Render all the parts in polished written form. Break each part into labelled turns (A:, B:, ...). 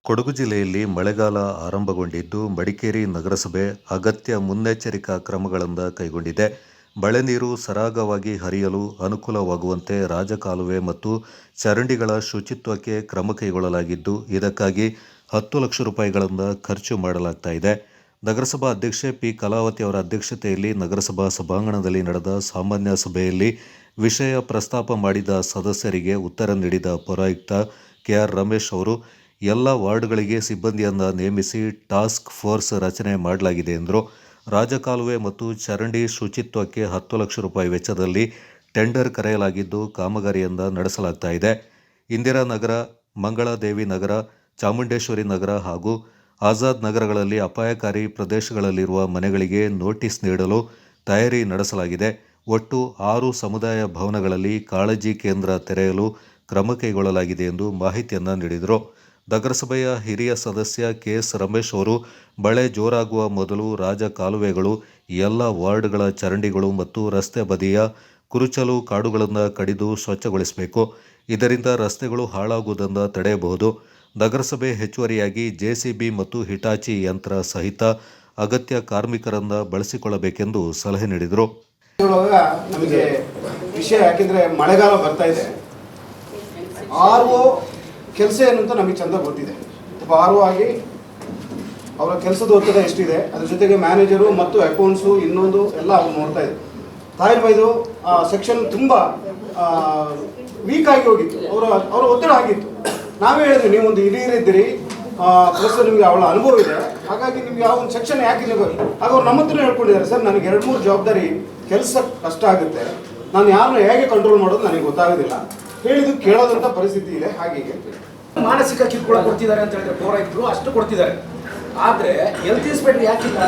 A: ಕೊಡಗು ಜಿಲ್ಲೆಯಲ್ಲಿ ಮಳೆಗಾಲ ಆರಂಭಗೊಂಡಿದ್ದು, ಮಡಿಕೇರಿ ನಗರಸಭೆ ಅಗತ್ಯ ಮುನ್ನೆಚ್ಚರಿಕಾ ಕ್ರಮಗಳನ್ನು ಕೈಗೊಂಡಿದೆ. ಮಳೆ ನೀರು ಸರಾಗವಾಗಿ ಹರಿಯಲು ಅನುಕೂಲವಾಗುವಂತೆ ರಾಜಕಾಲುವೆ ಮತ್ತು ಚರಂಡಿಗಳ ಶುಚಿತ್ವಕ್ಕೆ ಕ್ರಮ ಕೈಗೊಳ್ಳಲಾಗಿದ್ದು, ಇದಕ್ಕಾಗಿ 10 ಲಕ್ಷ ರೂಪಾಯಿಗಳನ್ನು ಖರ್ಚು ಮಾಡಲಾಗ್ತಾ ಇದೆ. ನಗರಸಭಾ ಅಧ್ಯಕ್ಷೆ ಪಿ. ಕಲಾವತಿ ಅವರ ಅಧ್ಯಕ್ಷತೆಯಲ್ಲಿ ನಗರಸಭಾ ಸಭಾಂಗಣದಲ್ಲಿ ನಡೆದ ಸಾಮಾನ್ಯ ಸಭೆಯಲ್ಲಿ ವಿಷಯ ಪ್ರಸ್ತಾಪ ಮಾಡಿದ ಸದಸ್ಯರಿಗೆ ಉತ್ತರ ನೀಡಿದ ಪೌರಾಯುಕ್ತ ಕೆ.ಆರ್. ರಮೇಶ್ ಅವರು, ಎಲ್ಲ ವಾರ್ಡ್ಗಳಿಗೆ ಸಿಬ್ಬಂದಿಯನ್ನು ನೇಮಿಸಿ ಟಾಸ್ಕ್ ಫೋರ್ಸ್ ರಚನೆ ಮಾಡಲಾಗಿದೆ ಎಂದರು. ರಾಜಕಾಲುವೆ ಮತ್ತು ಚರಂಡಿ ಶುಚಿತ್ವಕ್ಕೆ 10 ಲಕ್ಷ ರೂಪಾಯಿ ವೆಚ್ಚದಲ್ಲಿ ಟೆಂಡರ್ ಕರೆಯಲಾಗಿದ್ದು, ಕಾಮಗಾರಿಯನ್ನು ನಡೆಸಲಾಗ್ತಾ ಇದೆ. ಇಂದಿರಾನಗರ, ಮಂಗಳಾದೇವಿ ನಗರ, ಚಾಮುಂಡೇಶ್ವರಿ ನಗರ ಹಾಗೂ ಆಜಾದ್ ನಗರಗಳಲ್ಲಿ ಅಪಾಯಕಾರಿ ಪ್ರದೇಶಗಳಲ್ಲಿರುವ ಮನೆಗಳಿಗೆ ನೋಟಿಸ್ ನೀಡಲು ತಯಾರಿ ನಡೆಸಲಾಗಿದೆ. ಒಟ್ಟು 6 ಸಮುದಾಯ ಭವನಗಳಲ್ಲಿ ಕಾಳಜಿ ಕೇಂದ್ರ ತೆರೆಯಲು ಕ್ರಮ ಕೈಗೊಳ್ಳಲಾಗಿದೆ ಎಂದು ಮಾಹಿತಿಯನ್ನು ನೀಡಿದರು. ನಗರಸಭೆಯ ಹಿರಿಯ ಸದಸ್ಯ ಕೆ.ಎಸ್. ರಮೇಶ್ ಅವರು, ಮಳೆ ಜೋರಾಗುವ ಮೊದಲು ರಾಜಕಾಲುವೆಗಳು, ಎಲ್ಲ ವಾರ್ಡ್ಗಳ ಚರಂಡಿಗಳು ಮತ್ತು ರಸ್ತೆ ಬದಿಯ ಕುರುಚಲು ಕಾಡುಗಳನ್ನು ಕಡಿದು ಸ್ವಚ್ಛಗೊಳಿಸಬೇಕು. ಇದರಿಂದ ರಸ್ತೆಗಳು ಹಾಳಾಗುವುದನ್ನು ತಡೆಯಬಹುದು. ನಗರಸಭೆ ಹೆಚ್ಚುವರಿಯಾಗಿ ಜೆಸಿಬಿ ಮತ್ತು ಹಿಟಾಚಿ ಯಂತ್ರ ಸಹಿತ ಅಗತ್ಯ ಕಾರ್ಮಿಕರನ್ನು ಬಳಸಿಕೊಳ್ಳಬೇಕೆಂದು ಸಲಹೆ ನೀಡಿದರು.
B: ನಮಗೆ ವಿಷಯ ಯಾಕೆಂದರೆ ಮಳೆಗಾಲ ಬರ್ತಾ ಇದೆ. ಆರ್ಒ ಕೆಲಸ ಏನು ಅಂತ ನಮಗೆ ಚಂದ ಗೊತ್ತಿದೆ. ಒಬ್ಬ ಆರ್ಒ ಆಗಿ ಅವರ ಕೆಲಸದ ಒತ್ತಡ ಎಷ್ಟಿದೆ, ಅದ್ರ ಜೊತೆಗೆ ಮ್ಯಾನೇಜರು ಮತ್ತು ಅಕೌಂಟ್ಸು ಇನ್ನೊಂದು ಎಲ್ಲ ಅವ್ರು ನೋಡ್ತಾ ಇದ್ರು. ತಾಯಿಲ್ ಬೈದು ಸೆಕ್ಷನ್ ತುಂಬ ವೀಕ್ ಆಗಿ ಹೋಗಿತ್ತು, ಅವರ ಒತ್ತಡ ಆಗಿತ್ತು. ನಾವೇ ಹೇಳಿದ್ವಿ, ನೀವೊಂದು ಹಿರಿಯರಿದ್ದೀರಿ, ಪ್ಲಸ್ ನಿಮಗೆ ಅವಳ ಅನುಭವ ಇದೆ, ಹಾಗಾಗಿ ನಿಮ್ಗೆ ಯಾವ ಒಂದು ಸೆಕ್ಷನ್ ಯಾಕೆ ನೀವು ಆಗ ಅವ್ರು ನಮ್ಮ ಹತ್ರನೇ ಹೇಳ್ಕೊಂಡಿದ್ದಾರೆ, ಸರ್ ನನಗೆ 2-3 ಜವಾಬ್ದಾರಿ ಕೆಲಸ ಕಷ್ಟ ಆಗುತ್ತೆ, ನಾನು ಯಾರನ್ನ ಹೇಗೆ ಕಂಟ್ರೋಲ್ ಮಾಡೋದು ನನಗೆ ಗೊತ್ತಾಗೋದಿಲ್ಲ, ಹೇಳಿದ್ದು ಕೇಳೋದಂಥ ಪರಿಸ್ಥಿತಿ ಇದೆ. ಹಾಗೆ
C: ಮಾನಸಿಕ ಕಿರುಕುಳ ಕೊಡ್ತಿದ್ದಾರೆ ಅಂತ ಹೇಳಿದ್ರೆ ಪೌರಾಯುಕ್ತರು ಅಷ್ಟು ಕೊಡ್ತಿದ್ದಾರೆ. ಆದರೆ ಹೆಲ್ತ್ ಇನ್ಸ್ಪೆಕ್ಟರ್ ಯಾಕಿಲ್ಲ?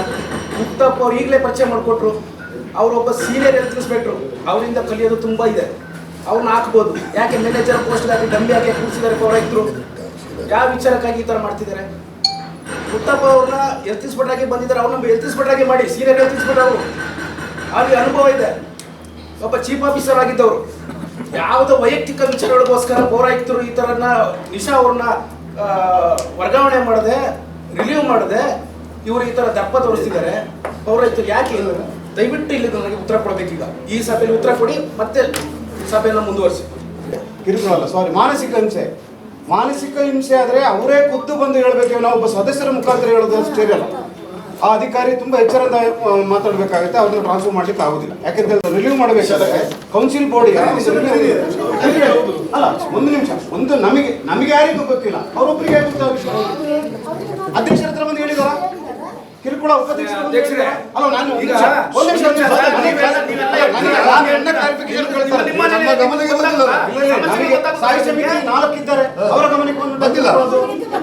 C: ಮುಕ್ತಪ್ಪ ಅವ್ರು ಈಗಲೇ ಪರಿಚಯ ಮಾಡಿಕೊಟ್ರು. ಅವರೊಬ್ಬ ಸೀನಿಯರ್ ಹೆಲ್ತ್ ಇನ್ಸ್ಪೆಕ್ಟ್ರು, ಅವರಿಂದ ಕಲಿಯೋದು ತುಂಬ ಇದೆ, ಅವ್ರನ್ನ ಹಾಕ್ಬೋದು. ಯಾಕೆ ಮ್ಯಾನೇಜರ್ ಪೋಸ್ಟ್ಗಾಗಿ ಡಂಬಿ ಹಾಕಿ ಕೂರಿಸಿದ್ದಾರೆ ಪೌರಾಯುಕ್ತರು? ಯಾವ ವಿಚಾರಕ್ಕಾಗಿ ಈ ಥರ ಮಾಡ್ತಿದ್ದಾರೆ? ಮುತ್ತಪ್ಪ ಅವ್ರನ್ನ ಹೆಲ್ತ್ ಇನ್ಸ್ಪೆಕ್ಟರ್ ಆಗಿ ಬಂದಿದ್ದಾರೆ, ಅವ್ರನ್ನ ಹೆಲ್ತ್ ಇನ್ಸ್ಪೆಕ್ಟರ್ ಆಗಿ ಮಾಡಿ. ಸೀನಿಯರ್ ಹೆಲ್ತ್ ಇನ್ಸ್ಪೆಕ್ಟರ್ ಅವರು, ಅವ್ರಿಗೆ ಅನುಭವ ಇದೆ, ಒಬ್ಬ ಚೀಫ್ ಆಫೀಸರ್ ಆಗಿದ್ದವರು. ಯಾವುದೋ ವೈಯಕ್ತಿಕ ವಿಚಾರಗಳಿಗೋಸ್ಕರ ಪೌರಾಯುಕ್ತರು ಈ ಥರನ ನಿಶಾ ಅವ್ರನ್ನ ವರ್ಗಾವಣೆ ಮಾಡದೆ, ರಿಲೀವ್ ಮಾಡದೆ ಇವರು ಈ ಥರ ದಪ್ಪ ತೋರಿಸ್ತಿದ್ದಾರೆ. ಪೌರಾಯುಕ್ತರು ಯಾಕೆ? ದಯವಿಟ್ಟು ಇಲ್ಲಿ ನನಗೆ ಉತ್ತರ ಕೊಡಬೇಕೀಗ. ಈ ಸಭೆಯಲ್ಲಿ ಉತ್ತರ ಕೊಡಿ, ಮತ್ತೆ ಸಭೆಯನ್ನು ಮುಂದುವರಿಸಿ.
B: ಕಿರುಕುಳ ಅಲ್ಲ, ಸಾರಿ, ಮಾನಸಿಕ ಹಿಂಸೆ. ಮಾನಸಿಕ ಹಿಂಸೆ ಆದರೆ ಅವರೇ ಖುದ್ದು ಬಂದು ಹೇಳಬೇಕು. ನಾವು ಒಬ್ಬ ಸದಸ್ಯರ ಮುಖಾಂತರ ಹೇಳೋದು ಅಷ್ಟೇ ಅಲ್ಲ, ಆ ಅಧಿಕಾರಿ ತುಂಬ ಎಚ್ಚರದ ಮಾತಾಡಬೇಕಾಗುತ್ತೆ. ಅವ್ರನ್ನ ಟ್ರಾನ್ಸ್ಫರ್ ಮಾಡ್ಲಿಕ್ಕೆ ಆಗೋದಿಲ್ಲ. ಯಾಕೆಂದ್ರೆ ರಿಲೀವ್ ಮಾಡಬೇಕಾದ್ರೆ ಕೌನ್ಸಿಲ್ ಬೋರ್ಡಿಗೆ ಅಲ್ಲ, ಒಂದು ನಿಮಿಷ, ಒಂದು ನಮಗೆ ಯಾರಿಗೂ ಗೊತ್ತಿಲ್ಲ, ಅವರೊಬ್ಬರಿಗೆ ಗೊತ್ತಾಗುತ್ತೆ. ಅಧ್ಯಕ್ಷರ ಹತ್ರ ಬಂದು ಹೇಳಿದಾರ ಕಿರುಕುಳ ಉಪಾಧ್ಯಕ್ಷರೇ ಅಲ್ಲ, ನಾನು ಸ್ಥಾಯಿ ಸಮಿತಿ 4 ಇದ್ದಾರೆ, ಅವರ ಗಮನಕ್ಕೆ ಬಂದಿಲ್ಲ.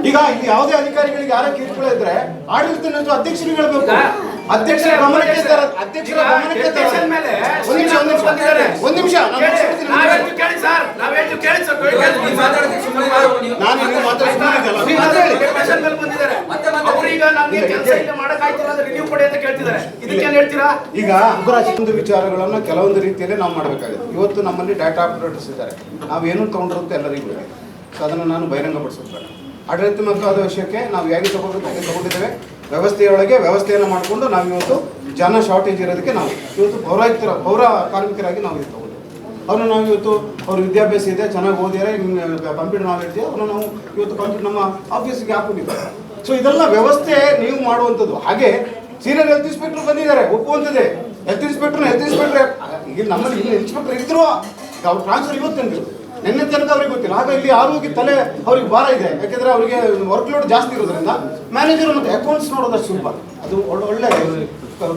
B: ಈಗ ಇಲ್ಲಿ ಯಾವುದೇ ಅಧಿಕಾರಿಗಳಿಗೆ ಯಾರ ಕಿರುಕುಳ ಇದ್ರೆ ಆಡಳಿತ ಅಧ್ಯಕ್ಷರಿಗೆ ಹೇಳ್ಬೇಕು. ಅಧ್ಯಕ್ಷರ ಗಮನಕ್ಕೆ ಒಂದು ನಿಮಿಷ ಈಗ ಒಂದು ವಿಚಾರಗಳನ್ನ ಕೆಲವೊಂದು ರೀತಿಯಲ್ಲಿ ನಾವು ಮಾಡಬೇಕಾಗುತ್ತೆ. ಇವತ್ತು ನಮ್ಮಲ್ಲಿ ಡಾಟಾ ಆಪರೇಟರ್ಸ್ ಇದ್ದಾರೆ, ನಾವೇನು ತಗೊಂಡ್ರು ಅಂತ ಎಲ್ಲರಿಗೂ ಇದೆ. ಸೊ ಅದನ್ನು ನಾನು ಬಹಿರಂಗಪಡಿಸಬೇಕು. ಆಡಳಿತಾತ್ಮಕವಾದ ವಿಷಯಕ್ಕೆ ನಾವು ಹೇಗೆ ತಗೊಂಡಿದ್ದೇವೆ, ವ್ಯವಸ್ಥೆಯೊಳಗೆ ವ್ಯವಸ್ಥೆಯನ್ನು ಮಾಡಿಕೊಂಡು ನಾವು ಇವತ್ತು ಜನ ಶಾರ್ಟೇಜ್ ಇರೋದಕ್ಕೆ ನಾವು ಇವತ್ತು ಪೌರ ಕಾರ್ಮಿಕರಾಗಿ ನಾವು ಇದು ತಗೊಂಡಿದ್ದೇವೆ. ಅವ್ರನ್ನ ನಾವು ಇವತ್ತು ಅವ್ರ ವಿದ್ಯಾಭ್ಯಾಸ ಇದೆ, ಚೆನ್ನಾಗಿ ಓದಿದರೆ ಕಂಪ್ಯೂಟರ್ ನಾಲೆಡ್ಜ್, ಅವ್ರನ್ನ ನಾವು ಇವತ್ತು ಕಂಪ್ಯೂಟರ್ ನಮ್ಮ ಆಫೀಸಿಗೆ ಹಾಕೊಂಡಿದ್ದೇವೆ. ಸೊ ಇದೆಲ್ಲ ವ್ಯವಸ್ಥೆ ನೀವು ಮಾಡುವಂಥದ್ದು. ಹಾಗೆ ಸೀನಿಯರ್ ಹೆಲ್ತ್ ಇನ್ಸ್ಪೆಕ್ಟರ್ ಬಂದಿದ್ದಾರೆ, ಒಪ್ಪುವಂಥದ್ದೇ. ಹೆಲ್ತ್ ಇನ್ಸ್ಪೆಕ್ಟರ್ ಈಗ ನಮ್ಮಲ್ಲಿ ಇಲ್ಲಿ ಇನ್ಸ್ಪೆಕ್ಟರ್ ಇದ್ರು, ಅವ್ರು ಟ್ರಾನ್ಸ್ಫರ್ ಇವತ್ತು ನಿನ್ನೆ ತನಕ ಅವ್ರಿಗೆ ಗೊತ್ತಿಲ್ಲ. ಹಾಗೆ ಇಲ್ಲಿ ಆರೋಗ್ಯ ತಲೆ ಅವ್ರಿಗೆ ಭಾರ ಇದೆ, ಯಾಕೆಂದರೆ ಅವರಿಗೆ ವರ್ಕ್ಲೋಡ್ ಜಾಸ್ತಿ ಇರೋದ್ರಿಂದ ಮ್ಯಾನೇಜರ್ ಮತ್ತು ಅಕೌಂಟ್ಸ್ ನೋಡೋದಷ್ಟು ಸುಲಭ. ಅದು ಒಳ್ಳೆ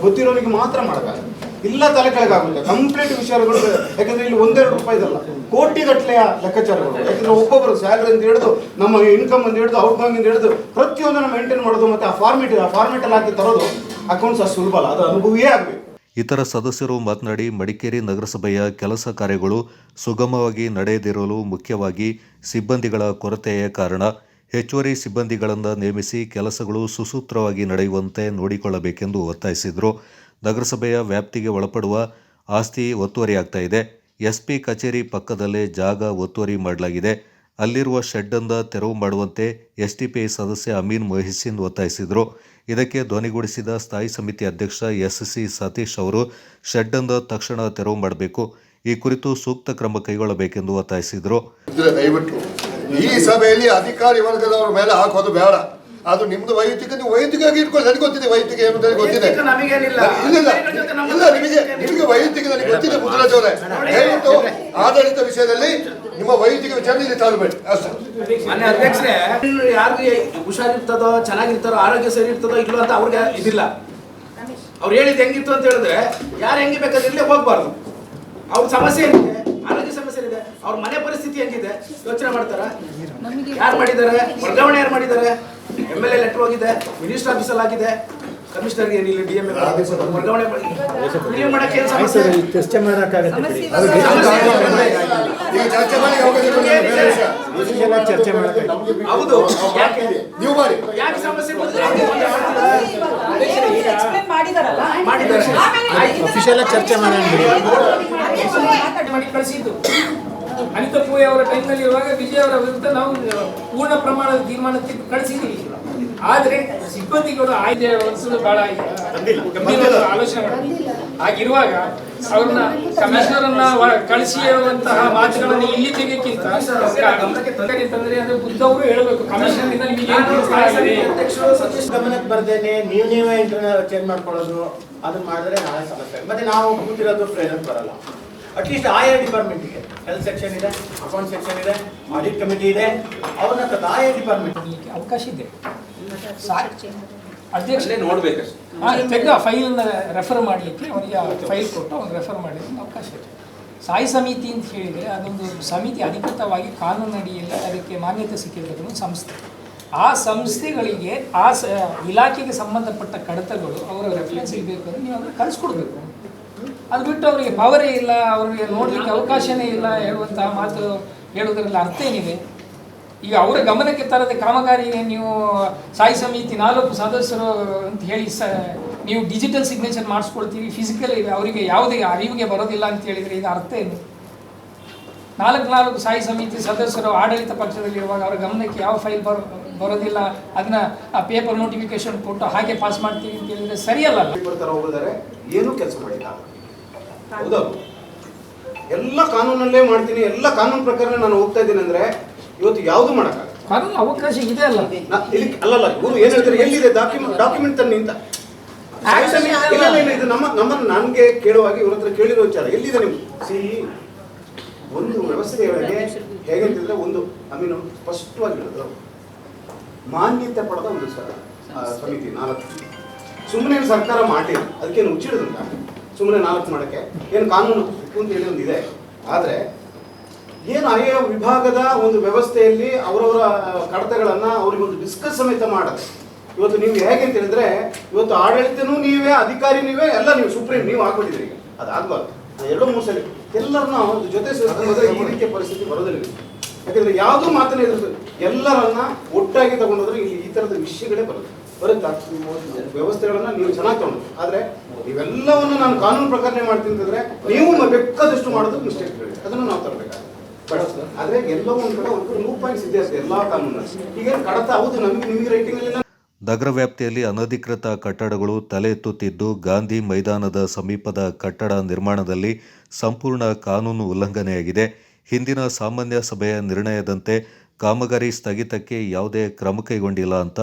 B: ಗೊತ್ತಿರೋರಿಗೆ ಮಾತ್ರ ಮಾಡಬೇಕು. ಇಲ್ಲ ತಲೆ ಕೆಳಗಾಗುತ್ತೆ ಕಂಪ್ಲೀಟ್ ವಿಚಾರಗಳು. ಯಾಕೆಂದರೆ ಇಲ್ಲಿ 1-2 ರೂಪಾಯಿದಲ್ಲ, ಕೋಟಿಗಟ್ಟಲೆಯ ಲೆಕ್ಕಾಚಾರಗಳು. ಯಾಕೆಂದರೆ ಒಬ್ಬೊಬ್ಬರು ಸ್ಯಾಲರಿ ಅಂತ ಹಿಡಿದು, ನಮ್ಮ ಇನ್ಕಮ್ ಅಂತ ಹಿಡಿದು, ಔಟ್ ಗೋಯಿಂಗ್ ಅಂತ ಹಿಡಿದು ಪ್ರತಿಯೊಂದನ್ನು ಮೇಂಟೈನ್ ಮಾಡೋದು, ಮತ್ತು ಆ ಫಾರ್ಮೆಟಲ್ಲಿ ಹಾಕಿ ತರೋದು ಅಕೌಂಟ್ಸ್ ಅಷ್ಟು ಸುಲಭ ಅಲ್ಲ, ಅದು ಅನುಭವವೇ ಆಗಬೇಕು.
A: ಇತರ ಸದಸ್ಯರು ಮಾತನಾಡಿ, ಮಡಿಕೇರಿ ನಗರಸಭೆಯ ಕೆಲಸ ಕಾರ್ಯಗಳು ಸುಗಮವಾಗಿ ನಡೆಯದಿರಲು ಮುಖ್ಯವಾಗಿ ಸಿಬ್ಬಂದಿಗಳ ಕೊರತೆಯೇ ಕಾರಣ. ಹೆಚ್ಚುವರಿ ಸಿಬ್ಬಂದಿಗಳನ್ನು ನೇಮಿಸಿ ಕೆಲಸಗಳು ಸುಸೂತ್ರವಾಗಿ ನಡೆಯುವಂತೆ ನೋಡಿಕೊಳ್ಳಬೇಕೆಂದು ಒತ್ತಾಯಿಸಿದರು. ನಗರಸಭೆಯ ವ್ಯಾಪ್ತಿಗೆ ಒಳಪಡುವ ಆಸ್ತಿ ಒತ್ತುವರಿಯಾಗ್ತಾ ಇದೆ. ಎಸ್ಪಿ ಕಚೇರಿ ಪಕ್ಕದಲ್ಲೇ ಜಾಗ ಒತ್ತುವರಿ ಮಾಡಲಾಗಿದೆ. ಅಲ್ಲಿರುವ ಶೆಡ್ಡನ್ನು ತೆರವು ಮಾಡುವಂತೆ ಎಸ್ಡಿಪಿಐ ಸದಸ್ಯ ಅಮೀನ್ ಮೊಹಿಸಿನ್ ಒತ್ತಾಯಿಸಿದರು. ಇದಕ್ಕೆ ಧ್ವನಿಗೂಡಿಸಿದ ಸ್ಥಾಯಿ ಸಮಿತಿ ಅಧ್ಯಕ್ಷ ಎಸ್ಸಿ ಸತೀಶ್ ಅವರು ಶೆಡ್ಡನ್ನು ತಕ್ಷಣ ತೆರವು ಮಾಡಬೇಕು, ಈ ಕುರಿತು ಸೂಕ್ತ ಕ್ರಮ ಕೈಗೊಳ್ಳಬೇಕೆಂದು ಒತ್ತಾಯಿಸಿದರು.
D: ದಯವಿಟ್ಟು ಈ ಸಭೆಯಲ್ಲಿ ಅಧಿಕಾರಿ ವರ್ಗದವರ ಮೇಲೆ ಹಾಕೋದು ಬೇಡ. ಅದು ನಿಮ್ದು ವೈಯಕ್ತಿಕ, ನೀವು ವೈಯಕ್ತಿಕವಾಗಿ ಇಟ್ಕೊಳ್ಳಿ. ನನಗೆ ಗೊತ್ತಿದೆ ವೈಯಕ್ತಿಕ ಏನು ನನಗೆ ಗೊತ್ತಿದೆ. ನಿಮಗೆ ವೈಯಕ್ತಿಕ ನನಗೆ ಗೊತ್ತಿದೆ. ಮುದ್ರಾಜ್ ಅವರೇ, ದಯವಿಟ್ಟು ಆಡಳಿತ ವಿಷಯದಲ್ಲಿ ನಿಮ್ಮ ವೈಯಕ್ತಿಕ ವಿಚಾರ ತಾಳ್ಬೇಡಿ ಅಷ್ಟೇ.
C: ಮಾನ್ಯ ಅಧ್ಯಕ್ಷರೇ, ಯಾರಿಗೆ ಹುಷಾರಿರ್ತದೋ, ಚೆನ್ನಾಗಿರ್ತಾರೋ, ಆರೋಗ್ಯ ಸರಿ ಇರ್ತದೋ ಇಲ್ಲೋ ಅಂತ ಅವ್ರಿಗೆ ಇದಿಲ್ಲ. ಅವ್ರು ಹೇಳಿದ್ ಹೆಂಗಿತ್ತು ಅಂತ ಹೇಳಿದ್ರೆ ಯಾರು ಹೆಂಗೆ ಬೇಕಾದ್ರೆ ಇಲ್ಲೇ ಹೋಗ್ಬಾರ್ದು. ಅವ್ರ ಸಮಸ್ಯೆ ಏನಿದೆ, ಆರೋಗ್ಯ ಸಮಸ್ಯೆ ಇದೆ, ಅವ್ರ ಮನೆ ಪರಿಸ್ಥಿತಿ ಹೆಂಗಿದೆ ಯೋಚನೆ ಮಾಡ್ತಾರ? ಯಾರು ಮಾಡಿದ್ದಾರೆ? ವರ್ಗಾವಣೆ ಯಾರು ಮಾಡಿದ್ದಾರೆ? MLA ಲೆಟರ್ ಹೋಗಿದೆ, ಮಿನಿಸ್ಟರ್ ಆಫೀಸಲ್ಲಿ ಆಗಿದೆ, ಕಮಿಷನರ್ ಏನಿಲ್ಲ, DMA ವರ್ಗಾವಣೆ ಮಾಡಕ್ಕೆ ಏನು ಸಮಸ್ಯೆ?
E: ಚರ್ಚೆ ಮಾಡೋಕ್ಕಾಗತ್ತೆ. ಚರ್ಚೆ ಮಾಡೋಕ್ಕೆ
C: ಹೌದು, ಯಾಕೆ
D: ನೀವು ಮಾಡಿ,
C: ಯಾಕೆ ಸಮಸ್ಯೆ
E: ಅಫಿಷಿಯಲ್ ಚರ್ಚೆ ಮಾಡೋಣ.
F: ಮಾಡಿ ಕಳಿಸಿದ್ದು ಅನಿತಾ ಪೂಯ್ ಅವರ ಟೈಮ್ನಲ್ಲಿ ಇರುವಾಗ ವಿಜಯ್ ಅವರ ವಿರುದ್ಧ ನಾವು ಪೂರ್ಣ ಪ್ರಮಾಣದ ತೀರ್ಮಾನಕ್ಕೆ ಕಳಿಸಿದ್ದೀವಿ. ಆದರೆ ಸಿಬ್ಬಂದಿಗಳು ಆಯ್ಕೆ ಹೊಲಿಸಲು ಬಹಳ ಆಲೋಚನೆ ಮಾಡಿದ್ರು. ಹಾಗಿರುವಾಗ ಅವ್ರನ್ನ ಕಮಿಷನರ್ ಅನ್ನ ಕಳಿಸಿ ಹೇಳುವಂತಹ ಮಾತುಗಳನ್ನು ಇಲ್ಲಿ ತೆಗೆಯಕ್ಕಿಂತ ತಂದ್ರೆ ಅಂದ್ರೆ ಬುದ್ಧ ಅವರು ಹೇಳಬೇಕು, ಕಮಿಷನರ್ ಇಂದ ನಿಮಗೆ
E: ಗಮನಕ್ಕೆ ಬರ್ದೇನೆ ನೀವೇ ಇಂಟರ್ನಲ್ ಚೇಂಜ್ ಮಾಡ್ಕೊಳ್ಳೋದು ಅದನ್ನ ಮಾಡಿದ್ರೆ ನಾಳೆ ಸಮಸ್ಯೆ. ಮತ್ತೆ ನಾವು ಕೂತಿರೋದು ಪ್ರೇರಣೆ ಬರಲ್ಲ. ಅಟ್ಲೀಸ್ಟ್ ಆಯಾ ಡಿಪಾರ್ಟ್ಮೆಂಟ್ಗೆ ಹೆಲ್ತ್ ಸೆಕ್ಷನ್ ಇದೆ, ಅಕೌಂಟ್ ಸೆಕ್ಷನ್ ಇದೆ, ಆಡಿಟ್ ಕಮಿಟಿ ಇದೆ, ಅವ್ರನ್ನ ಆಯಾ ಡಿಪಾರ್ಟ್ಮೆಂಟ್
F: ಅವಕಾಶ ಇದೆ. ಅಧ್ಯಕ್ಷ
C: ನೋಡ್ಬೇಕು,
F: ತೆಗೆದ ಫೈಲನ್ನು ರೆಫರ್ ಮಾಡಲಿಕ್ಕೆ ಅವರಿಗೆ ಫೈಲ್ ಕೊಟ್ಟು ಅವ್ರು ರೆಫರ್ ಮಾಡಲಿಕ್ಕೆ ಅವಕಾಶ ಇದೆ. ಸ್ಥಾಯಿ ಸಮಿತಿ ಅಂತ ಹೇಳಿದರೆ ಅದೊಂದು ಸಮಿತಿ ಅಧಿಕೃತವಾಗಿ ಕಾನೂನು ಅಡಿಯಲ್ಲಿ ಅದಕ್ಕೆ ಮಾನ್ಯತೆ ಸಿಕ್ಕಿರೋದು ಸಂಸ್ಥೆ. ಆ ಸಂಸ್ಥೆಗಳಿಗೆ ಆ ಇಲಾಖೆಗೆ ಸಂಬಂಧಪಟ್ಟ ಕಡತಗಳು ಅವರ ರೆಫರೆನ್ಸ್ ಇರಬೇಕು ಅಂದರೆ ನೀವು ಅದನ್ನು ಕಳಿಸ್ಕೊಡ್ಬೇಕು. ಅದು ಬಿಟ್ಟು ಅವರಿಗೆ ಪವರೇ ಇಲ್ಲ, ಅವರಿಗೆ ನೋಡಲಿಕ್ಕೆ ಅವಕಾಶನೇ ಇಲ್ಲ ಹೇಳುವಂತಹ ಮಾತು ಹೇಳೋದ್ರಲ್ಲಿ ಅರ್ಥ ಏನಿದೆ? ಈಗ ಅವರ ಗಮನಕ್ಕೆ ತರದ ಕಾಮಗಾರಿಗೆ ನೀವು ಸ್ಥಾಯಿ ಸಮಿತಿ 4 ಸದಸ್ಯರು ಅಂತ ಹೇಳಿ ನೀವು ಡಿಜಿಟಲ್ ಸಿಗ್ನೇಚರ್ ಮಾಡಿಸ್ಕೊಳ್ತೀವಿ, ಫಿಸಿಕಲ್ ಅವರಿಗೆ ಯಾವುದೇ ಅರಿವಿಗೆ ಬರೋದಿಲ್ಲ ಅಂತ ಹೇಳಿದರೆ ಇದು ಅರ್ಥ ಏನು? 4 ಸ್ಥಾಯಿ ಸಮಿತಿ ಸದಸ್ಯರು ಆಡಳಿತ ಪಕ್ಷದಲ್ಲಿರುವಾಗ ಅವರ ಗಮನಕ್ಕೆ ಯಾವ ಫೈಲ್ ಬರೋದಿಲ್ಲ, ಅದನ್ನ ಪೇಪರ್ ನೋಟಿಫಿಕೇಶನ್ ಕೊಟ್ಟು ಹಾಗೆ ಪಾಸ್ ಮಾಡ್ತೀವಿ ಅಂತ ಹೇಳಿದರೆ ಸರಿಯಲ್ಲ.
B: ಬರ್ತಾರೆ, ಹೋಗಿದ್ದಾರೆ, ಏನೂ ಕೆಲಸ ಮಾಡಿಲ್ಲ. ಹೌದಾ? ಎಲ್ಲ ಕಾನೂನಲ್ಲೇ ಮಾಡ್ತೀನಿ, ಎಲ್ಲ ಕಾನೂನು ಪ್ರಕಾರ ನಾನು ಹೋಗ್ತಾ ಇದ್ದೀನಿ ಅಂದ್ರೆ ಇವತ್ತು ಯಾವುದು ಮಾಡೋಕ್ಕಾಗಲ್ಲ.
F: ಕಾನೂನು ಅವಕಾಶ ಇದೆ ಅಲ್ಲ?
B: ಅಲ್ಲಲ್ಲ, ಇವರು ಏನ್ ಹೇಳ್ತಾರೆ, ಎಲ್ಲಿದೆ ಡಾಕ್ಯುಮೆಂಟ್ ತನ್ನಿ ಅಂತ. ಇಲ್ಲ, ಇದು ನಮ್ಮನ್ನು ನನಗೆ ಕೇಳುವಾಗ ಇವ್ರ ಹತ್ರ ಕೇಳಿರೋ ವಿಚಾರ ಎಲ್ಲಿದೆ ನಿಮ್ಗೆ? ಒಂದು ವ್ಯವಸ್ಥೆಯೊಳಗೆ ಹೇಗಂತಿದ್ರೆ ಒಂದು ಸ್ಪಷ್ಟವಾಗಿ ಹೇಳೋದು, ಮಾನ್ಯತೆ ಪಡೆದ ಒಂದು ಸಮಿತಿ 4 ಸುಮ್ಮನೆ ಸರ್ಕಾರ ಮಾಡಿಲ್ಲ, ಅದಕ್ಕೇನು ಹುಚ್ಚಿಡೋದಿಲ್ಲ. ಸುಮ್ಮನೆ 4 ಮಾಡೋಕ್ಕೆ ಏನು ಕಾನೂನು ಅಂತ ಹೇಳಿ ಒಂದು ಇದೆ. ಆದರೆ ಏನು ಆಯಾ ವಿಭಾಗದ ಒಂದು ವ್ಯವಸ್ಥೆಯಲ್ಲಿ ಅವರವರ ಕಡತಗಳನ್ನು ಅವರಿಗೊಂದು ಡಿಸ್ಕಸ್ ಸಮೇತ ಮಾಡೋದು. ಇವತ್ತು ನೀವು ಹೇಗೆ ಅಂತ ಹೇಳಿದ್ರೆ, ಇವತ್ತು ಆಡಳಿತನೂ ನೀವೇ, ಅಧಿಕಾರಿ ನೀವೇ, ಎಲ್ಲ ನೀವು ಸುಪ್ರೀಂ ನೀವು ಹಾಕ್ಬಿಟ್ಟಿದ್ರಿ. ಈಗ ಅದಾಗಬಾರ್ದು. 2-3 ಸಲ ಎಲ್ಲರನ್ನ ಒಂದು ಜೊತೆ ಹೋದ್ರೆ ಈ ರೀತಿಯ ಪರಿಸ್ಥಿತಿ ಬರೋದಿಲ್ಲ. ಯಾಕಂದ್ರೆ ಯಾವುದೂ ಮಾತನೇ ಇರ್ತದೆ, ಎಲ್ಲರನ್ನ ಒಟ್ಟಾಗಿ ತಗೊಂಡೋದ್ರೆ ಇಲ್ಲಿ ಈ ಥರದ ವಿಷಯಗಳೇ ಬರುತ್ತೆ. ವ್ಯವಸ್ಥೆಗಳನ್ನ ನೀವು ಚೆನ್ನಾಗಿ ತಗೊಂಡು, ಆದರೆ ಇವೆಲ್ಲವನ್ನು ನಾನು ಕಾನೂನು ಪ್ರಕಾರನೇ ಮಾಡ್ತೀನಿ ಅಂತಂದ್ರೆ ನೀವು ಬೇಕಾದಷ್ಟು ಮಾಡೋದು ಮಿಸ್ಟೇಕ್ಗಳಿದೆ, ಅದನ್ನು ನಾವು ತರಬೇಕಾಗುತ್ತೆ. ಆದರೆ ಎಲ್ಲವೂ ಒಂದು ಕಡೆ ಒಂದು 2 ಪಾಯಿಂಟ್ಸ್ ಇದೆ ಅಷ್ಟೇ ಎಲ್ಲ ಕಾನೂನಲ್ಲಿ. ಈಗ ಕಡತ ಹೌದು, ನಿಮಗೆ ರೈಟಿಂಗ್ ಅಲ್ಲಿ
A: ನಗರ ವ್ಯಾಪ್ತಿಯಲ್ಲಿ ಅನಧಿಕೃತ ಕಟ್ಟಡಗಳು ತಲೆ ಎತ್ತುತ್ತಿದ್ದು, ಗಾಂಧಿ ಮೈದಾನದ ಸಮೀಪದ ಕಟ್ಟಡ ನಿರ್ಮಾಣದಲ್ಲಿ ಸಂಪೂರ್ಣ ಕಾನೂನು ಉಲ್ಲಂಘನೆಯಾಗಿದೆ. ಹಿಂದಿನ ಸಾಮಾನ್ಯ ಸಭೆಯ ನಿರ್ಣಯದಂತೆ ಕಾಮಗಾರಿ ಸ್ಥಗಿತಕ್ಕೆ ಯಾವುದೇ ಕ್ರಮ ಕೈಗೊಂಡಿಲ್ಲ ಅಂತ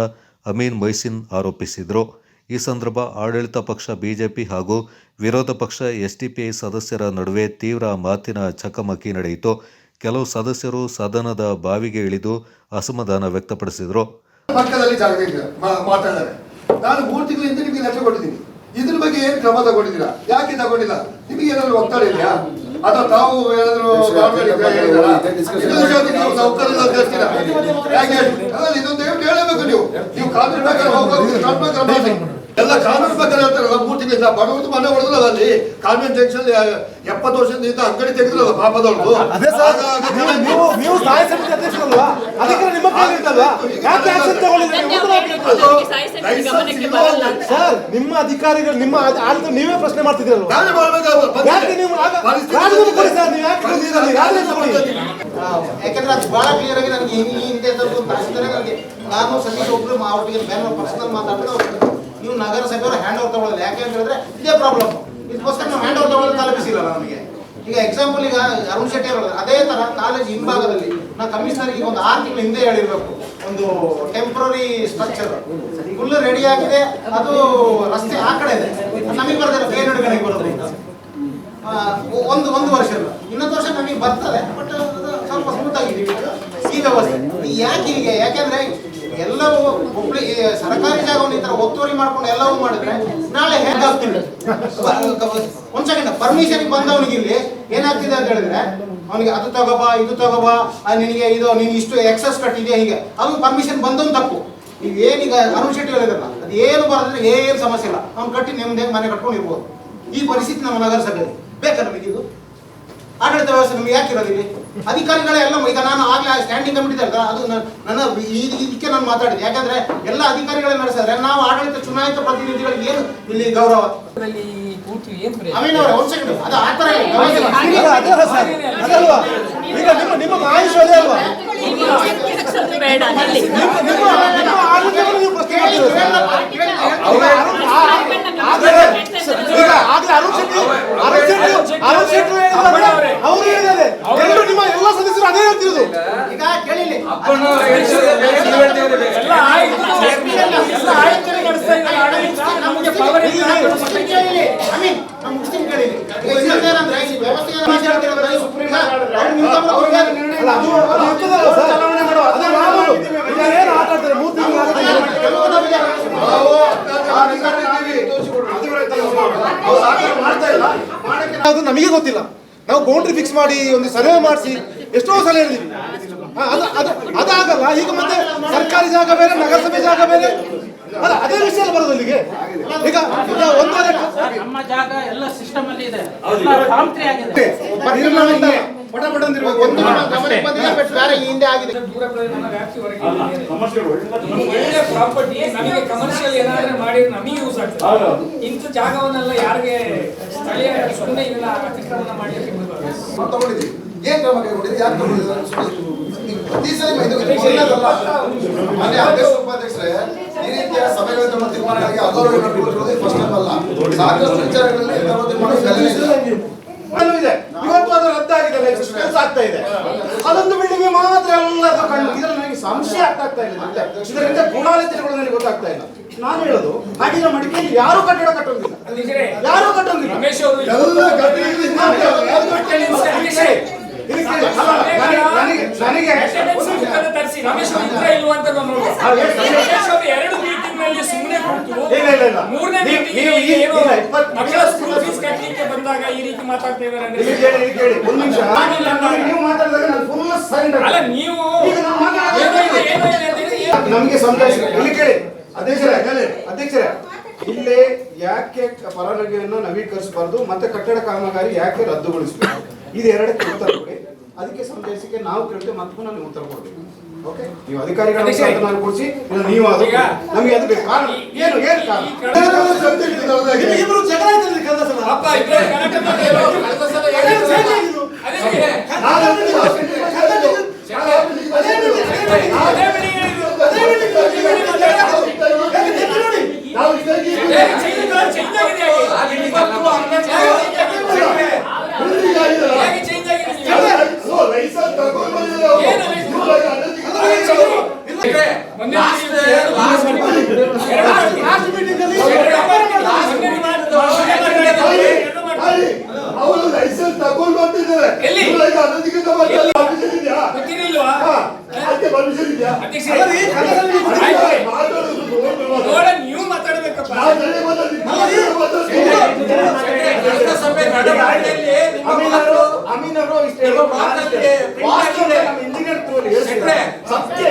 A: ಅಮೀನ್ ಮೊಯ್ಸಿನ್ ಆರೋಪಿಸಿದರು. ಈ ಸಂದರ್ಭ ಆಡಳಿತ ಪಕ್ಷ ಬಿಜೆಪಿ ಹಾಗೂ ವಿರೋಧ ಪಕ್ಷ ಎಸ್ಡಿಪಿಐ ಸದಸ್ಯರ ನಡುವೆ ತೀವ್ರ ಮಾತಿನ ಚಕಮಕಿ ನಡೆಯಿತು. ಕೆಲವು ಸದಸ್ಯರು ಸದನದ ಬಾವಿಗೆ ಇಳಿದು ಅಸಮಾಧಾನ ವ್ಯಕ್ತಪಡಿಸಿದರು.
D: ಪಕ್ಕದಲ್ಲಿ ಜಾಗದಲ್ಲಿ ಮಾತಾಡಿದ್ದಾರೆ. ನಾನು 3 ತಿಂಗಳಿಂದ ನಿಮಗೆ ಲೆಟರ್ ಕೊಟ್ಟಿದ್ದೀನಿ, ಇದ್ರ ಬಗ್ಗೆ ಏನು ಕ್ರಮ ತಗೊಂಡಿದ್ದೀರಾ? ಯಾಕೆ ತಗೊಂಡಿಲ್ಲ? ನಿಮಗೆ ಏನಾದ್ರು ಒತ್ತಡ ಇದೆಯಾ? ಅಥವಾ ತಾವು ಏನಾದ್ರು ಇದೊಂದು ಹೇಳಬೇಕು. ನೀವು ಕಾನೂನು ಪ್ರಕಾರ ಎಲ್ಲ ಕಾನೂನು ಪ್ರಕಾರ ಹೇಳ್ತಾರಲ್ಲ. 3 ತಿಂಗಳಿಂದ ಬಡವರು ಮನೆ ಹೊಡೆದ್ರಲ್ಲ, ಅಲ್ಲಿ ಕಾನ್ವೆಂಟ್ ಜಂಕ್ಷನ್ 70 ವರ್ಷದಿಂದ ಅಂಗಡಿ ತೆಗೆದ್ರಲ್ಲ ಪಾಪದವ್ರದ್ದು.
E: ನೀವು ಸ್ಥಾಯಿ ಸಮಿತಿ ಅಧ್ಯಕ್ಷರಲ್ವಾ? ಅದಕ್ಕೆ ನಿಮ್ಮ
G: ಅಲ್ವಾ? ಯಾಕೆ ಆಕ್ಷನ್ ತಗೊಳ್ಳಿಲ್ಲ ನೀವು? ಉತ್ತರ ಕೊಡಿ.
H: ಸಾಯಿ ಸಮಿತಿ ಗಮನಕ್ಕೆ ಬರಲ್ಲ ಅಂತ.
G: ಸರ್, ನಿಮ್ಮ ಅಧಿಕಾರಿಗಳು ನಿಮ್ಮ ಆಡಳಿತ ನೀವೇ ಪ್ರಶ್ನೆ ಮಾಡ್ತಿದ್ದೀರಲ್ವಾ?
D: ನಾನೇ ಮಾಡ್ಬೇಕಾಗ್ತದೆ.
G: ಯಾಕೆ ನೀವು ರಾಜೀನಾಮೆ ಕೊಡಿ ಸರ್, ನೀವು ಯಾಕೆ ಬಂದಿದ್ದೀರಾ? ರಾಜೀನಾಮೆ ಕೊಡಿ.
I: ಯಾಕಂದ್ರೆ ಅದು ಬಹಳ ಕ್ಲಿಯರ್ ಆಗಿ ನನಗೆ ಈ ಹಿಂದೆ ನನಗೆ ನಾನು ಸತೀಶ್ ಒಬ್ರು ಅವ್ರಿಗೆ ಬೇರೆ ಪರ್ಸನಲ್ ಮಾತಾಡಿದ್ರೆ ನೀವು ನಗರಸಭೆಯವರು ಹ್ಯಾಂಡ್ ಓವರ್ ತಗೊಳ್ಳೋದಿಲ್ಲ. ಯಾಕೆ ಅಂತ ಹೇಳಿದ್ರೆ ಇದೇ ಪ್ರಾಬ್ಲಮ್. ಇದಕ್ಕೋಸ್ಕರ ನಾವು ಹ್ಯಾಂಡ್ ಓವರ್ ತಗೊಳ್ಳೋದು ತಲುಪಿಸಿಲ್ಲ ನಮಗೆ. ಈಗ ಎಕ್ಸಾಂಪಲ್ ಈಗ ಅರುಣ್ ಶೆಟ್ಟಿ ಅವರು ಅದೇ ತರ ಕಾಲೇಜ್ ಹಿಂಭಾಗದಲ್ಲಿ ನಾವು ಕಮಿಷನರ್ಗೆ ಒಂದು 6 ತಿಂಗಳ ಹಿಂದೆ ಹೇಳಿರ್ಬೇಕು, ಒಂದು ಟೆಂಪ್ರರಿ ಸ್ಟ್ರಕ್ಚರ್ ಫುಲ್ ರೆಡಿ ಆಗಿದೆ, ಅದು ರಸ್ತೆ ಆ ಕಡೆ ಇದೆ, ನಮಗೆ ಬರ್ತಾರೆ ಬೇರೆ ಕಡೆಗೆ ಬರೋದು. ಒಂದು ವರ್ಷ ಇಲ್ಲ, ಇನ್ನೊಂದು ವರ್ಷ ನಮಗೆ ಬರ್ತದೆ, ಬಟ್ ಸ್ವಲ್ಪ ಸ್ಮೂತ್ ಆಗಿದ್ದೀವಿ ಈ ವ್ಯವಸ್ಥೆ. ಯಾಕೆ ಹೀಗೆ? ಯಾಕೆಂದ್ರೆ ಎಲ್ಲವೂ ಸರ್ಕಾರಿ ಜಾಗವನ್ನು ಈ ತರ ಒತ್ತುವರಿ ಮಾಡ್ಕೊಂಡು ಎಲ್ಲವೂ ಮಾಡಿದ್ರೆ ನಾಳೆ ಹೇಗಾಗ್ತಿಲ್ಲ. ಒಂದ್ ಸೆಕೆಂಡ್, ಪರ್ಮಿಷನ್ ಬಂದವನಿಗೆ ಇಲ್ಲಿ ಏನಾಗ್ತಿದೆ ಅಂತ ಹೇಳಿದ್ರೆ ಅವನಿಗೆ ಅದು ತಗೋಬಾ ಇದು ತಗೋಬಾ, ನಿನಗೆ ಇದು ನೀನು ಇಷ್ಟು ಎಕ್ಸಸ್ ಕಟ್ಟಿದೆಯಾ, ಹೀಗೆ ಅದು ಪರ್ಮಿಷನ್ ಬಂದವನು ತಪ್ಪು. ಈಗ ಏನೀಗ ಅರುಣ್ ಶೆಟ್ಟಿ ಹೇಳಿದ್ರಲ್ಲ, ಅದು ಏನು ಬರೋದ್ರೆ ಏನು ಸಮಸ್ಯೆ ಇಲ್ಲ, ಅವ್ನು ಕಟ್ಟಿ ನೆಮ್ಮದಿಯಾಗಿ ಮನೆ ಕಟ್ಕೊಂಡು ಇರ್ಬೋದು. ಈ ಪರಿಸ್ಥಿತಿ ನಮ್ಮ ನಗರಸಭೆ ಬೇಕಾ ನಮಗೆ? ಇದು ಆಡಳಿತ ವ್ಯವಸ್ಥೆ ನಮ್ಗೆ ಯಾಕಿರೋದಿಲ್ಲ? ಅಧಿಕಾರಿಗಳೆಲ್ಲ ಈಗ ನಾನು ಆಗ್ಲೇ ಸ್ಟ್ಯಾಂಡಿಂಗ್ ಕಮಿಟಿ ಅಲ್ಲ, ಅದು ನನ್ನ ಇದಕ್ಕೆ ನಾನು ಮಾತಾಡಿದೆ. ಯಾಕಂದ್ರೆ ಎಲ್ಲ ಅಧಿಕಾರಿಗಳೇ ನಡೆಸಿದ್ರೆ ನಾವು ಆಡಳಿತ ಚುನಾಯಿತ ಪ್ರತಿನಿಧಿಗಳಿಗೆ ಏನು ಇಲ್ಲಿ ಗೌರವ? ಅಮೀನ್ ಅವರೇ ಒಂದ್ ಸೆಕೆಂಡ್, ಅದು ಆ ಥರ
G: ಅದಲ್ವಾ? ಈಗ ನಿಮ್ಮ ಆಯುಷ್ ಅದೇ ಅಲ್ವಾ?
H: ಬೇಡ ಅಲ್ಲಿ.
G: ನಿಮ್ಮ ಆಡಳಿತವನ್ನು ನೀವು ಪ್ರಶ್ನೆ ಮಾಡ್ತೀರಾ? ಈಗ ಆಗ್ಲೇ ಅರುಣ್ ಶೆಟ್ಟಿ ಅವರು ಹೇಳಿದ್ದಾರೆ, ಎಲ್ಲರೂ ನಿಮ್ಮ ಎಲ್ಲ ಸದಸ್ಯರು ಅದೇ ಹೇಳ್ತಿರೋದು.
I: ಈಗ ಕೇಳಿಲಿ
G: ಅದು ನಮಗೆ ಗೊತ್ತಿಲ್ಲ. ನಾವು ಬೌಂಡ್ರಿ ಫಿಕ್ಸ್ ಮಾಡಿ ಒಂದು ಸರ್ವೆ ಮಾಡಿಸಿ ಎಷ್ಟೋ ಸಲ ಹೇಳಿದ್ವಿ, ಅದಾಗಲ್ಲ. ಈಗ ಮತ್ತೆ ಸರ್ಕಾರಿ ಜಾಗ ಬೇರೆ, ನಗರಸಭೆ ಜಾಗ ಬೇರೆ, ಅದೇ ವಿಷಯ ಬರೋದು ಇಲ್ಲಿಗೆ. ಈಗ ಒಂದೂವರೆ
J: ನಮ್ಮ ಜಾಗ ಎಲ್ಲ ಸಿಸ್ಟಮ್ ಅಲ್ಲಿ ಇದೆ, ಕಾಂಟ್ರಿ ಆಗಿದೆ.
I: ಹಿಂದೆ ಆಗಿದೆ.
F: ಪ್ರಾಪರ್ಟಿ ನಮಗೆ ಕಮರ್ಷಿಯಲ್ ಏನಾದ್ರೆ ಮಾಡಿ ನಮಗೆ ಯೂಸ್ ಆಗ್ತದೆ. ಇಂಥ ಜಾಗವನ್ನೆಲ್ಲ ಯಾರಿಗೆ ಸ್ಥಳೀಯ ಸುಮ್ಮನೆ ಇದನ್ನ ಅತಿಕ್ರಮಣ ಮಾಡಲಿಕ್ಕೆ
D: ತಗೊಂಡಿದ್ದೀವಿ. ಏನ್ ಕ್ರಮ ಕೈಗೊಂಡಿದ್ದೀವಿ? ಯಾಕೆ ತಗೊಂಡಿದ್ದೀವಿ? ಪ್ರತಿ ಸಲ ಮಾನ್ಯ ಅಧ್ಯಕ್ಷ ಉಪಾಧ್ಯಕ್ಷರೇ, ಈ ರೀತಿಯ ಸಭೆಗಳ ತಮ್ಮ ತೀರ್ಮಾನಗಳಿಗೆ ಅಗೌರವ ನಡ್ಕೊಳ್ಳುವುದು ಫಸ್ಟ್ ಟೈಮ್ ಅಲ್ಲ. ಸಾಕಷ್ಟು ವಿಚಾರಗಳಲ್ಲಿ
G: ಇದೆ. ಇವತ್ತು ಅದು ರದ್ದಾಗಿದೆ, ಎಕ್ಸ್ಪೆನ್ಸ್ ಆಗ್ತಾ ಇದೆ. ಅದೊಂದು ಬಿಲ್ಡಿಂಗ್ ಮಾತ್ರ ಎಲ್ಲ ಕಂಡು ಇದರಲ್ಲಿ ನನಗೆ ಸಂಶಯ ಆಗ್ತಾ ಇಲ್ಲ. ಇದರಿಂದ ಗುಣಾಲೋಚನೆಗಳು ನನಗೆ ಗೊತ್ತಾಗ್ತಾ ಇಲ್ಲ. ನಾನು ಹೇಳೋದು ಹಾಗಿನ ಮಡಿಕೆಯಲ್ಲಿ ಯಾರು ಕಟ್ಟಡ ಕಟ್ಟೋದಿಲ್ಲ, ಯಾರು ಕಟ್ಟೋದಿಲ್ಲ.
F: ರಮೇಶ್ ಅವರು ತರಿಸಿ ರಮೇಶ್ ಇದ್ರೆ ಇಲ್ವಾ ಅಂತ ನೋಡುವ. ರಮೇಶ್ ಅವರು 2 ಮೀಟಿಂಗ್ ನಲ್ಲಿ ಸುಮ್ಮನೆ ಕೂತು ಮೂರನೇ ಮೀಟಿಂಗ್ ಮಕ್ಕಳ ಸ್ಕೂಲ್ ಫೀಸ್ ಕಟ್ಟಲಿಕ್ಕೆ ಬಂದಾಗ ಈ ರೀತಿ ಮಾತಾಡ್ತಾ ಇದ್ದಾರೆ ಅಂದ್ರೆ ಅಲ್ಲ ನೀವು
B: ನಮಗೆ ಸಂತೋಷ. ಇಲ್ಲಿ ಕೇಳಿ ಅಧ್ಯಕ್ಷರೇ, ಇಲ್ಲಿ ಯಾಕೆ ಪರವಾನಗಿಯನ್ನು ನವೀಕರಿಸಬಾರ್ದು ಮತ್ತೆ ಕಟ್ಟಡ ಕಾಮಗಾರಿ ಯಾಕೆ ರದ್ದುಗೊಳಿಸಬೇಕು, ಇದು ಎರಡಕ್ಕೆ ಉತ್ತರ ಕೊಡಿ. ಅದಕ್ಕೆ ಸಂದೇಶಕ್ಕೆ ನಾವು ಕೇಳ್ತೇವೆ, ಮತ್ತೆ ನೀವು ಉತ್ತರ ಕೊಡ್ಬೇಕು. ಓಕೆ, ನೀವು ಅಧಿಕಾರಿಗಳ ನಾನು ಕೊಡಿಸಿ, ನೀವು ಅದು ನಮಗೆ ಅದು ಬೇಕು. ಕಾರಣ ಏನು ಕಾರಣ? ಇಬ್ರು ಜಗಳ ಆಯ್ತಲ್ಲ ಕಳೆದ ಸಲ.
F: ಅಪ್ಪ ಇಬ್ರು
D: ಅವರು ಲೈಸೆನ್ಸ್ ತಗೊಂಡು ಬಂದಿದ್ದಾರೆ.
F: ನೀವು ಮಾತಾಡ್ಬೇಕಪ್ಪ.
B: ಅಮೀನ್ ಅವರು ಇಷ್ಟ ಇಂಜಿನಿಯರ್ ಸತ್ಯ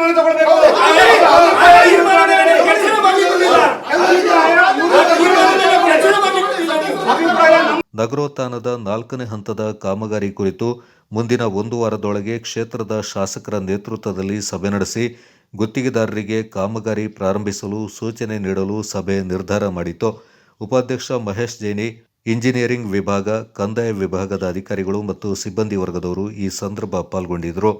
G: ತೀರ್ಮಾನ ತಗೊಳ್ಬೇಕು.
A: ನಗರೋತ್ಥಾನದ 4ನೇ ಹಂತದ ಕಾಮಗಾರಿ ಕುರಿತು ಮುಂದಿನ 1 ವಾರದೊಳಗೆ ಕ್ಷೇತ್ರದ ಶಾಸಕರ ನೇತೃತ್ವದಲ್ಲಿ ಸಭೆ ನಡೆಸಿ ಗುತ್ತಿಗೆದಾರರಿಗೆ ಕಾಮಗಾರಿ ಪ್ರಾರಂಭಿಸಲು ಸೂಚನೆ ನೀಡಲು ಸಭೆ ನಿರ್ಧಾರ ಮಾಡಿತು. ಉಪಾಧ್ಯಕ್ಷ ಮಹೇಶ್ ಜೈನಿ, ಇಂಜಿನಿಯರಿಂಗ್ ವಿಭಾಗ, ಕಂದಾಯ ವಿಭಾಗದ ಅಧಿಕಾರಿಗಳು ಮತ್ತು ಸಿಬ್ಬಂದಿ ವರ್ಗದವರು ಈ ಸಂದರ್ಭ ಪಾಲ್ಗೊಂಡಿದ್ದರು.